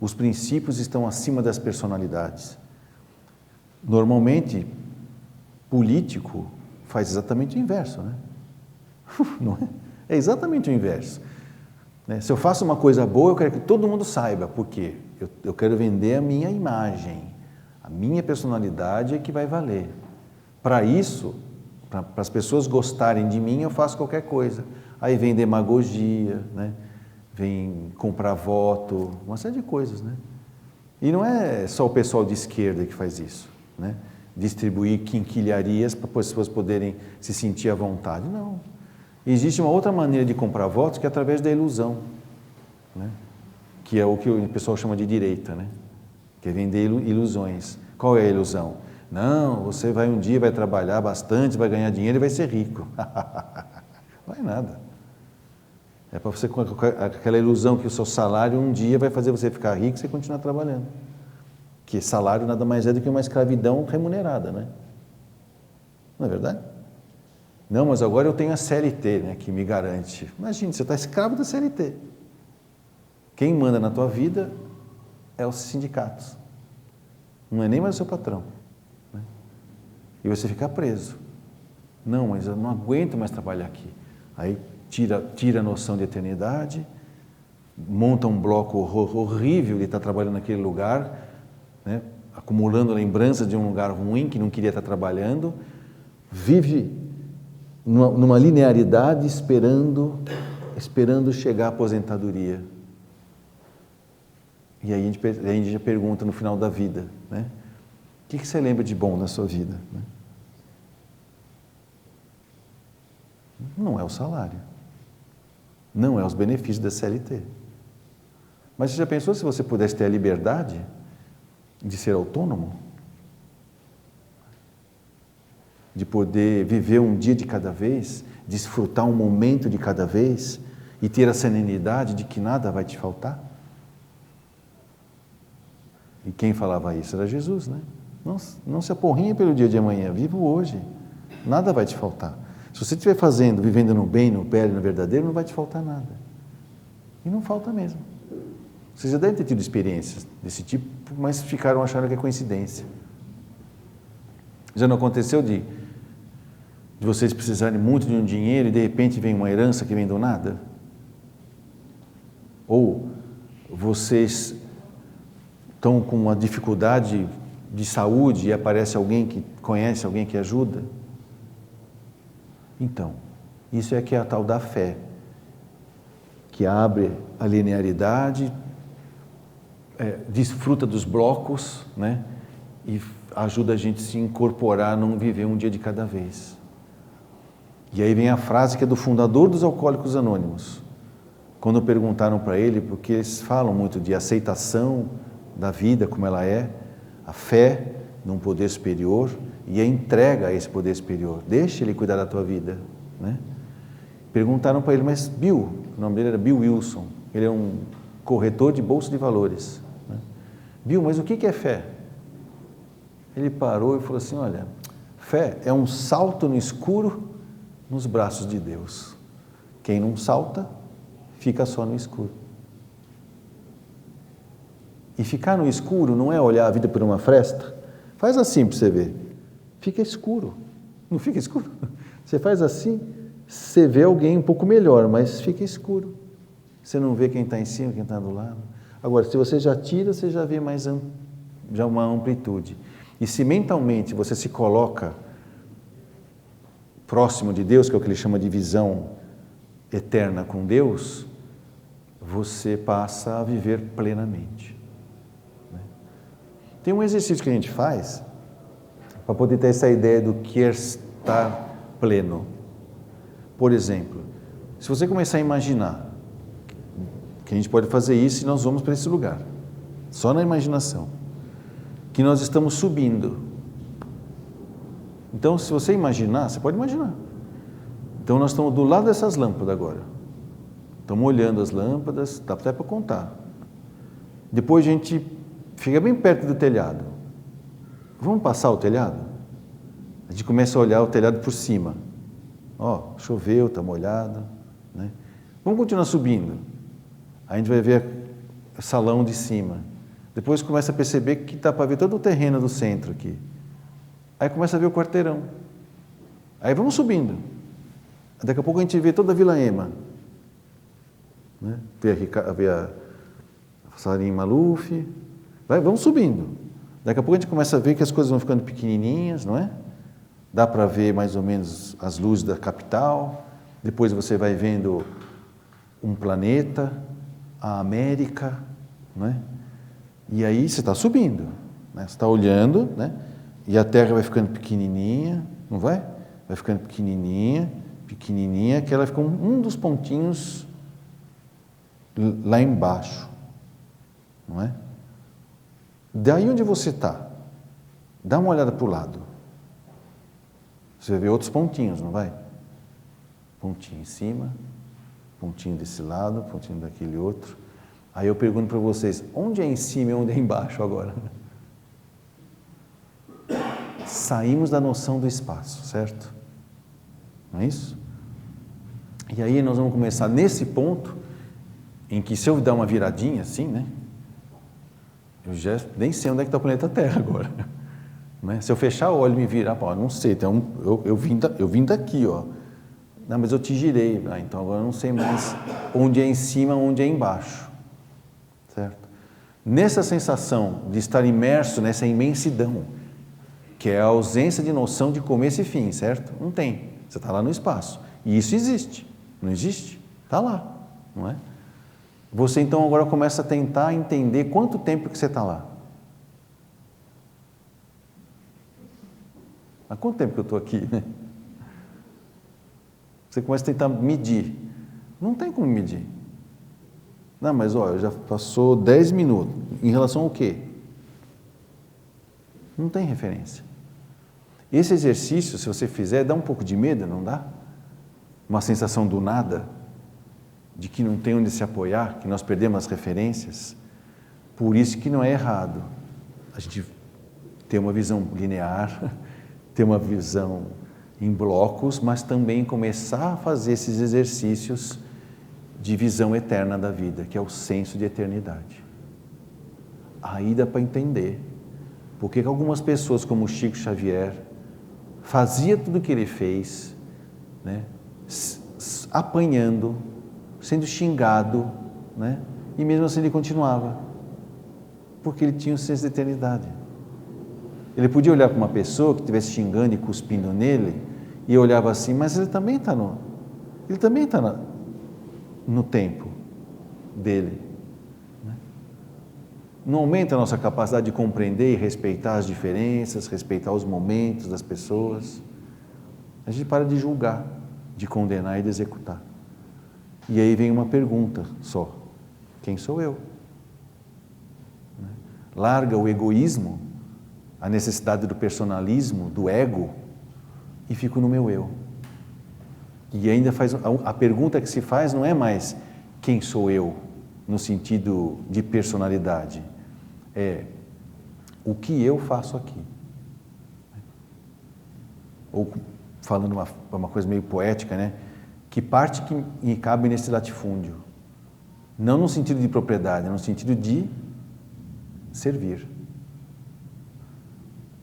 os princípios estão acima das personalidades. Normalmente, político faz exatamente o inverso, né? Não é? É exatamente o inverso. Se eu faço uma coisa boa, eu quero que todo mundo saiba, porque eu quero vender a minha imagem, a minha personalidade é que vai valer. Para isso, para as pessoas gostarem de mim, eu faço qualquer coisa. Aí vem demagogia, né? Vem comprar voto, uma série de coisas, né? E não é só o pessoal de esquerda que faz isso, né? Distribuir quinquilharias para as pessoas poderem se sentir à vontade, não. Existe uma outra maneira de comprar votos que é através da ilusão, né? Que é o que o pessoal chama de direita, né? Que é vender ilusões. Qual é a ilusão? Não, você um dia vai trabalhar bastante, vai ganhar dinheiro e vai ser rico. Não é nada. É para você com aquela ilusão que o seu salário um dia vai fazer você ficar rico e você continuar trabalhando. Que salário nada mais é do que uma escravidão remunerada, né? Não é verdade? Não, mas agora eu tenho a CLT, né, que me garante. Imagina, você está escravo da CLT. Quem manda na tua vida é os sindicatos. Não é nem mais o seu patrão. Né? E você fica preso. Não, mas eu não aguento mais trabalhar aqui. Aí tira a noção de eternidade, monta um bloco horrível de estar trabalhando naquele lugar, né, acumulando lembranças de um lugar ruim que não queria estar trabalhando, vive numa linearidade esperando chegar à aposentadoria. E aí a gente já pergunta no final da vida, né? O que você lembra de bom na sua vida? Né? Não é o salário. Não é os benefícios da CLT. Mas você já pensou se você pudesse ter a liberdade de ser autônomo? De poder viver um dia de cada vez, desfrutar um momento de cada vez e ter a serenidade de que nada vai te faltar? E quem falava isso era Jesus, né? Não se aporrinhe pelo dia de amanhã, viva o hoje, nada vai te faltar. Se você estiver vivendo no bem, no belo e no verdadeiro, não vai te faltar nada. E não falta mesmo. Vocês já devem ter tido experiências desse tipo, mas acharam que é coincidência. Já não aconteceu de vocês precisarem muito de um dinheiro e de repente vem uma herança que vem do nada? Ou vocês estão com uma dificuldade de saúde e aparece alguém que conhece, alguém que ajuda? Então, isso é que é a tal da fé, que abre a linearidade, desfruta dos blocos, né? E ajuda a gente a se incorporar, não viver um dia de cada vez. E aí vem a frase que é do fundador dos Alcoólicos Anônimos. Quando perguntaram para ele, porque eles falam muito de aceitação da vida como ela é, a fé num poder superior e a entrega a esse poder superior. Deixa ele cuidar da tua vida, né? Perguntaram para ele, mas Bill, o nome dele era Bill Wilson, ele é um corretor de bolsa de valores, né? Bill, mas o que é fé? Ele parou e falou assim, olha, fé é um salto no escuro nos braços de Deus. Quem não salta, fica só no escuro. E ficar no escuro não é olhar a vida por uma fresta. Faz assim para você ver. Fica escuro. Não fica escuro? Você faz assim, você vê alguém um pouco melhor, mas fica escuro. Você não vê quem está em cima, quem está do lado. Agora, se você já tira, você já vê já uma amplitude. E se mentalmente você se coloca próximo de Deus, que é o que ele chama de visão eterna com Deus, você passa a viver plenamente. Tem um exercício que a gente faz para poder ter essa ideia do que é estar pleno. Por exemplo, se você começar a imaginar que a gente pode fazer isso e nós vamos para esse lugar, só na imaginação, que nós estamos subindo. Então, se você imaginar, você pode imaginar. Então, nós estamos do lado dessas lâmpadas agora. Estamos olhando as lâmpadas, dá até para contar. Depois a gente fica bem perto do telhado. Vamos passar o telhado? A gente começa a olhar o telhado por cima. Ó, choveu, está molhado, né? Vamos continuar subindo. A gente vai ver o salão de cima. Depois começa a perceber que dá para ver todo o terreno do centro aqui. Aí começa a ver o quarteirão. Aí vamos subindo. Daqui a pouco a gente vê toda a Vila Ema. Né? Vê a Salim Maluf. Vamos subindo. Daqui a pouco a gente começa a ver que as coisas vão ficando pequenininhas, não é? Dá para ver mais ou menos as luzes da capital. Depois você vai vendo um planeta, a América, não é? E aí você está subindo, né? Você está olhando, né? E a Terra vai ficando pequenininha, não vai? Vai ficando pequenininha, pequenininha, que ela fica um dos pontinhos lá embaixo, não é? Daí onde você está, dá uma olhada para o lado. Você vai ver outros pontinhos, não vai? Pontinho em cima, pontinho desse lado, pontinho daquele outro. Aí eu pergunto para vocês, onde é em cima e onde é embaixo agora? Saímos da noção do espaço, certo? Não é isso? E aí nós vamos começar nesse ponto, em que se eu dar uma viradinha assim, né? Eu já nem sei onde é que está o planeta Terra agora. Né? Se eu fechar o olho e me virar, não sei, então eu vim daqui, ó. Não, mas eu te girei, então agora eu não sei mais onde é em cima, onde é embaixo. Certo? Nessa sensação de estar imerso nessa imensidão, que é a ausência de noção de começo e fim, certo? Não tem. Você está lá no espaço. E isso existe. Não existe? Está lá, não é? Você então agora começa a tentar entender quanto tempo que você está lá. Há quanto tempo que eu estou aqui, né? Você começa a tentar medir. Não tem como medir. Não, mas olha, já passou 10 minutos. Em relação ao quê? Não tem referência. Esse exercício, se você fizer, dá um pouco de medo, não dá? Uma sensação do nada, de que não tem onde se apoiar, que nós perdemos as referências. Por isso que não é errado a gente ter uma visão linear, ter uma visão em blocos, mas também começar a fazer esses exercícios de visão eterna da vida, que é o senso de eternidade. Aí dá para entender por que algumas pessoas, como Chico Xavier, fazia tudo o que ele fez, né? Apanhando, sendo xingado, né? E mesmo assim ele continuava, porque ele tinha o senso de eternidade. Ele podia olhar para uma pessoa que estivesse xingando e cuspindo nele, e olhava assim, mas ele também está no tempo dele. Né? Não aumenta a nossa capacidade de compreender e respeitar as diferenças, respeitar os momentos das pessoas. A gente para de julgar, de condenar e de executar. E aí vem uma pergunta só: quem sou eu? Né? Larga o egoísmo, a necessidade do personalismo, do ego, e fico no meu eu. E ainda faz a pergunta que se faz não é mais quem sou eu, no sentido de personalidade, é o que eu faço aqui. Ou falando uma coisa meio poética, né? Que parte que me cabe nesse latifúndio? Não no sentido de propriedade, no sentido de servir.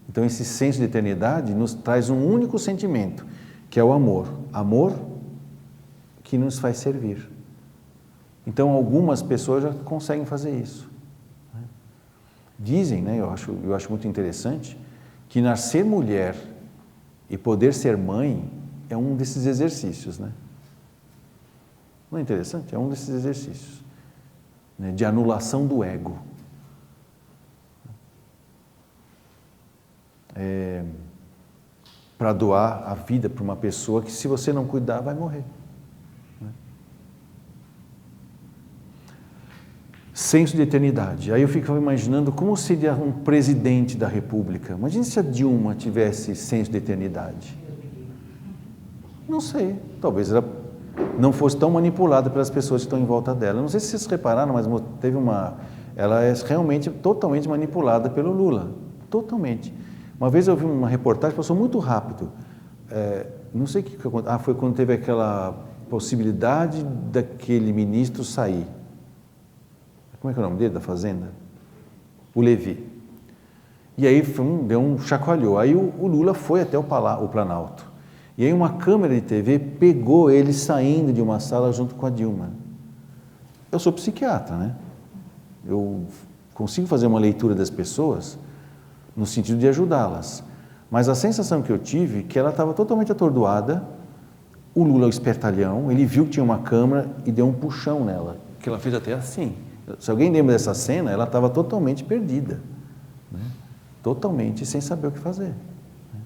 Então esse senso de eternidade nos traz um único sentimento, que é o amor. Amor que nos faz servir. Então algumas pessoas já conseguem fazer isso. Dizem, né, eu acho muito interessante, que nascer mulher e poder ser mãe é um desses exercícios, né? Não é interessante? É um desses exercícios, né, de anulação do ego. Para doar a vida para uma pessoa que, se você não cuidar, vai morrer. Senso de eternidade. Aí eu ficava imaginando como seria um presidente da República. Imagina se a Dilma tivesse senso de eternidade. Não sei, talvez ela não fosse tão manipulada pelas pessoas que estão em volta dela. Não sei se vocês repararam, mas ela é realmente totalmente manipulada pelo Lula. Totalmente. Uma vez eu vi uma reportagem, passou muito rápido. Não sei o que aconteceu. Foi quando teve aquela possibilidade daquele ministro sair. Como é que é o nome dele, da Fazenda? O Levi. E aí chacoalhou. Aí o Lula foi até o Planalto. E aí uma câmera de TV pegou ele saindo de uma sala junto com a Dilma. Eu sou psiquiatra, né? Eu consigo fazer uma leitura das pessoas no sentido de ajudá-las. Mas a sensação que eu tive é que ela estava totalmente atordoada. O Lula, o espertalhão, ele viu que tinha uma câmera e deu um puxão nela, que ela fez até assim. Se alguém lembra dessa cena, ela estava totalmente perdida, né? Totalmente sem saber o que fazer, né?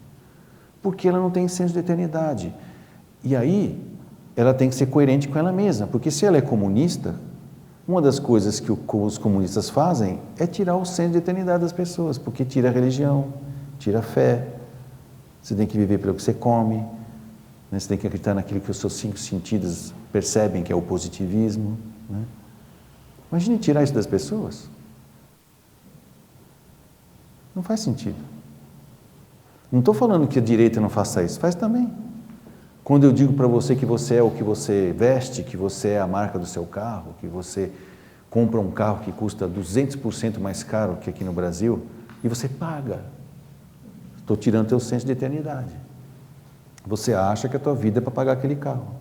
Porque ela não tem senso de eternidade. E aí, ela tem que ser coerente com ela mesma, porque se ela é comunista, uma das coisas que os comunistas fazem é tirar o senso de eternidade das pessoas, porque tira a religião, tira a fé, você tem que viver pelo que você come, né? Você tem que acreditar naquilo que os seus 5 sentidos percebem, que é o positivismo, né? Imagine tirar isso das pessoas. Não faz sentido. Não estou falando que a direita não faça isso, faz também. Quando eu digo para você que você é o que você veste, que você é a marca do seu carro, que você compra um carro que custa 200% mais caro que aqui no Brasil, e você paga, estou tirando teu senso de eternidade. Você acha que a tua vida é para pagar aquele carro.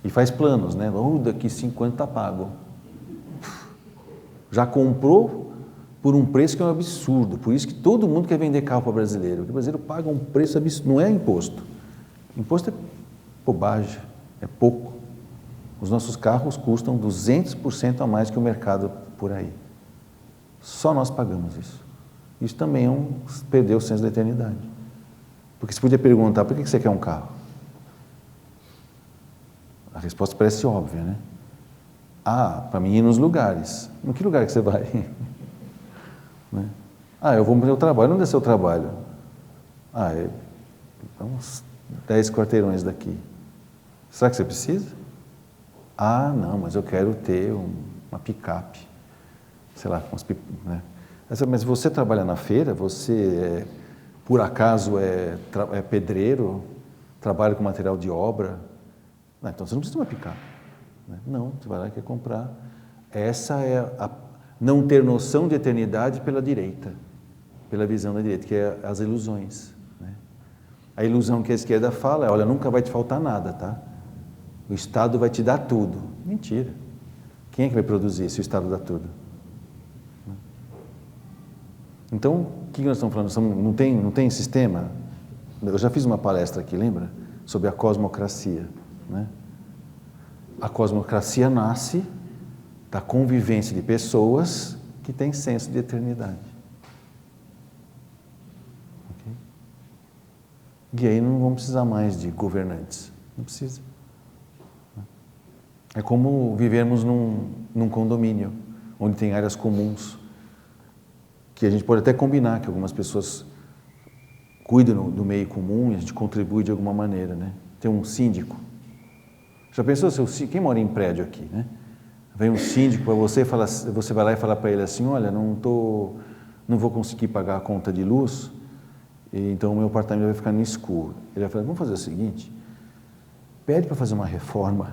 E faz planos, né? Daqui 5 anos está pago. Já comprou por um preço que é um absurdo. Por isso que todo mundo quer vender carro para o brasileiro. Porque o brasileiro paga um preço absurdo. Não é imposto. Imposto é bobagem, é pouco. Os nossos carros custam 200% a mais que o mercado por aí. Só nós pagamos isso. Isso também é perder o senso da eternidade. Porque você podia perguntar, por que você quer um carro? A resposta parece óbvia, né? Para mim ir nos lugares. Em que lugar que você vai? Né? Eu vou para o meu trabalho. Onde é seu trabalho? É uns 10 quarteirões daqui. Será que você precisa? Não, mas eu quero ter uma picape. Sei lá, né? Mas você trabalha na feira? Você, por acaso, é pedreiro? Trabalha com material de obra? Então você não precisa de uma picape. Não, você vai lá e quer comprar. Essa é a não ter noção de eternidade pela direita, pela visão da direita, que é as ilusões, né? A ilusão que a esquerda fala é, olha, nunca vai te faltar nada, tá? O Estado vai te dar tudo. Mentira. Quem é que vai produzir se o Estado dá tudo? Então, o que nós estamos falando? Não tem sistema? Eu já fiz uma palestra aqui, lembra? Sobre a cosmocracia, né? A cosmocracia nasce da convivência de pessoas que têm senso de eternidade. Okay? E aí não vão precisar mais de governantes. Não precisa. É como vivermos num condomínio, onde tem áreas comuns, que a gente pode até combinar que algumas pessoas cuidam do meio comum e a gente contribui de alguma maneira, né? Tem um síndico. Já pensou quem mora em prédio aqui, né? Vem um síndico para você, você vai lá e fala para ele assim, olha, não vou conseguir pagar a conta de luz, então o meu apartamento vai ficar no escuro. Ele vai falar, vamos fazer o seguinte, pede para fazer uma reforma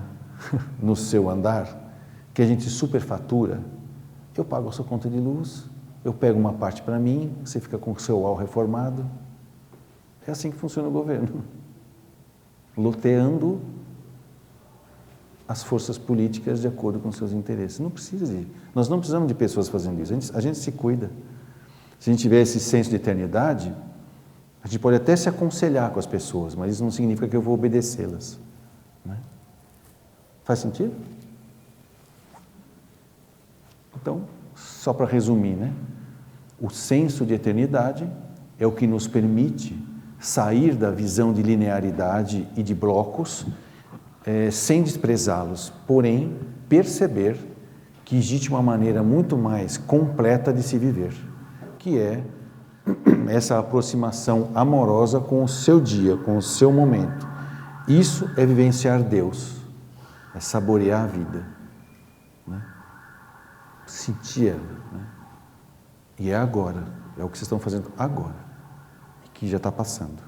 no seu andar, que a gente superfatura, eu pago a sua conta de luz, eu pego uma parte para mim, você fica com o seu UAU reformado. É assim que funciona o governo. Loteando as forças políticas de acordo com seus interesses. Nós não precisamos de pessoas fazendo isso, a gente se cuida. Se a gente tiver esse senso de eternidade, a gente pode até se aconselhar com as pessoas, mas isso não significa que eu vou obedecê-las, né? Faz sentido? Então, só para resumir, né? O senso de eternidade é o que nos permite sair da visão de linearidade e de blocos, sem desprezá-los, porém perceber que existe uma maneira muito mais completa de se viver, que é essa aproximação amorosa com o seu dia, com o seu momento. Isso é vivenciar Deus, é saborear a vida, né? Sentir ela, né? E é agora, é o que vocês estão fazendo agora, que já está passando.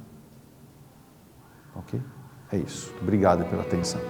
Ok? É isso. Obrigado pela atenção.